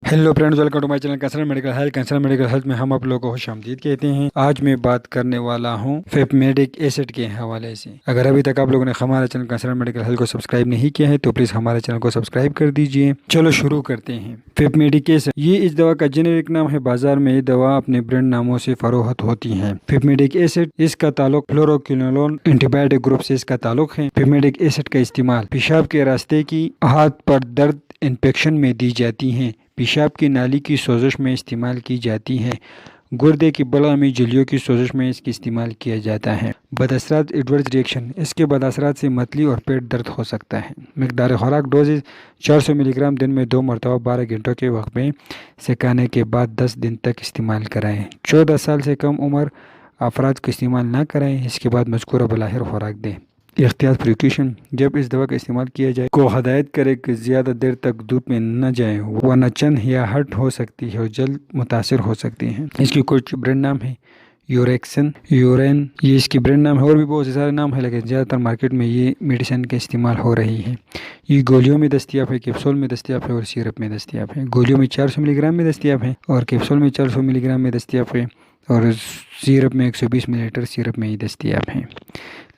Hello friends, welcome to my channel concern medical health. Concern medical health में हम आप लोगों को खुशामदीद कहते हैं। आज मैं बात करने वाला हूं फेपमेडिक एसिड के हवाले से। अगर अभी तक आप लोगों ने हमारे चैनल कंसर्न मेडिकल हेल्थ को सब्सक्राइब नहीं किया है तो प्लीज़ हमारे चैनल को सब्सक्राइब कर दीजिए। चलो शुरू करते हैं। फेपमेडिक एसिड ये इस दवा का जेनेरिक नाम है। बाजार में ये दवा अपने ब्रांड नामों से फरोख्त होती है। फेपमेडिक एसिड इसका ताल्लुक फ्लोरोक्विनोलोन एंटीबायोटिक ग्रुप से इसका ताल्लुक है। फेपमेडिक एसिड का इस्तेमाल पेशाब के रास्ते की हाथ पर दर्द इन्फेक्शन में दी जाती है। पेशाब की नाली की सोजश में इस्तेमाल की जाती है। गुर्दे की बलगम में झिल्लियों की सोजश में इसका इस्तेमाल किया जाता है। बदअसरात एडवर्स रिएक्शन इसके बदअसरात से मतली और पेट दर्द हो सकता है। मकदार खुराक डोजेज 400 मिलीग्राम दिन में 2 मरतबा 12 घंटों के वक्त में सिखाने के बाद 10 दिन तक इस्तेमाल कराएँ। 14 साल से कम उम्र अफराद को इस्तेमाल ना कराएँ। इसके बाद मज़कूरा बलाहिर खुराक दें। एहतियात प्रिकॉशन जब इस दवा का इस्तेमाल किया जाए को हदायत करे कि ज़्यादा देर तक धूप में न जाए वरना चंद या हट हो सकती है और जल्द मुतासर हो सकती है। इसकी कुछ ब्रांड नाम है यूरेक्सन, यूरेन, ये इसकी ब्रांड नाम है। और भी बहुत से सारे नाम है, लेकिन ज़्यादातर मार्केट में ये मेडिसिन का इस्तेमाल हो रही है। ये गोलियों में दस्तियाब है, कैप्सूल में दस्तियाब है और सिरप में दस्तियाब है। गोलियों में 400 मिलीग्राम में दस्तियाब है और कैप्सूल में 400 मिलीग्राम में दस्तियाब है और सिरप में 120 मिलीलीटर सिरप में ही दस्तियाब है।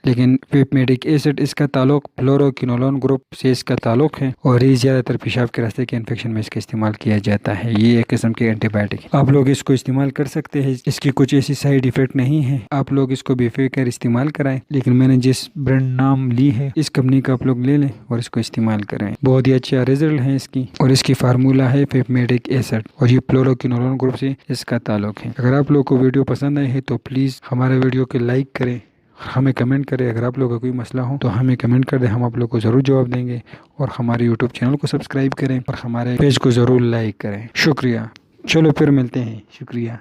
लेकिन फेपमेडिक एसिड इसका ताल्लुक फ्लोरोक्विनोलोन ग्रुप से इसका ताल्लुक है और ये ज़्यादातर पेशाब के रास्ते के इन्फेक्शन में इसका इस्तेमाल किया जाता है। ये एक किस्म के एंटीबायोटिक आप लोग इसको इस्तेमाल कर सकते हैं। इसकी कुछ ऐसी साइड इफ़ेक्ट नहीं है। आप लोग इसको बेफिक्र इस्तेमाल कराएं। लेकिन मैंने जिस ब्रांड नाम ली है इस कंपनी का आप लोग ले लें और इसको इस्तेमाल करें। बहुत ही अच्छा रिजल्ट है इसकी। और इसकी फार्मूला है फेपमेडिक एसिड और ये फ्लोरोक्विनोलोन ग्रुप से इसका ताल्लुक है। अगर आप लोग को वीडियो पसंद आई है तो प्लीज़ हमारे वीडियो को लाइक करें, हमें कमेंट करें। अगर आप लोगों का कोई मसला हो तो हमें कमेंट कर दें, हम आप लोग को ज़रूर जवाब देंगे। और हमारे यूट्यूब चैनल को सब्सक्राइब करें और हमारे पेज को ज़रूर लाइक करें। शुक्रिया। चलो फिर मिलते हैं। शुक्रिया।